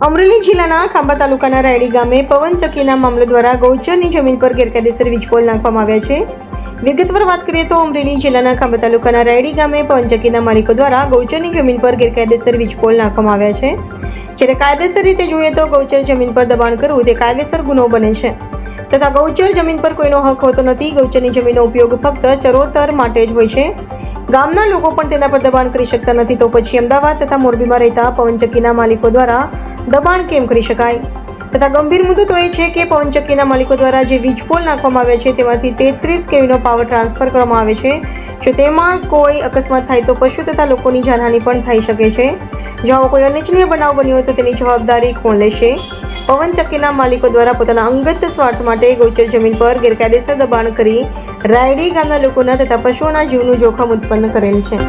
અમરેલી જિલ્લાના ખાંભા તાલુકાના રાયડી ગામે પવનચક્કીના મામલો દ્વારા ગૌચરની જમીન પર ગેરકાયદેસર વીજપોલ નાખવામાં આવ્યા છે. વિગતવાર વાત કરીએ તો અમરેલી જિલ્લાના ખાંભા તાલુકાના રાયડી ગામે પવનચક્કીના માલિકો દ્વારા ગૌચરની જમીન પર ગેરકાયદેસર વીજપોલ નાખવામાં આવ્યા છે. જ્યારે કાયદેસર રીતે જોઈએ તો ગૌચર જમીન પર દબાણ કરવું તે કાયદેસર ગુનો બને છે તથા ગૌચર જમીન પર કોઈનો હક હોતો નથી. ગૌચરની જમીનનો ઉપયોગ ફક્ત ચરોતર માટે જ હોય છે. ગામના લોકો પણ તેના પર દબાણ કરી શકતા નથી, તો પછી અમદાવાદ તથા મોરબીમાં રહેતા પવનચક્કીના માલિકો દ્વારા દબાણ કેમ કરી શકાય? તથા ગંભીર મુદ્દો તો એ છે કે પવનચક્કીના માલિકો દ્વારા જે વીજપોલ નાખવામાં આવ્યા છે તેમાંથી 33 kVનો પાવર ટ્રાન્સફર કરવામાં આવે છે. જો તેમાં કોઈ અકસ્માત થાય તો પશુ તથા લોકોની જાનહાનિ પણ થઈ શકે છે. જો આવો કોઈ અનિચ્છનીય બનાવ બન્યો હોય તો તેની જવાબદારી કોણ લેશે? પવનચક્કીના માલિકો દ્વારા પોતાના અંગત સ્વાર્થ માટે ગૌચર જમીન પર ગેરકાયદેસર દબાણ કરી રાયડી ગામના લોકોના તથા પશુઓના જીવનું જોખમ ઉત્પન્ન કરેલ છે.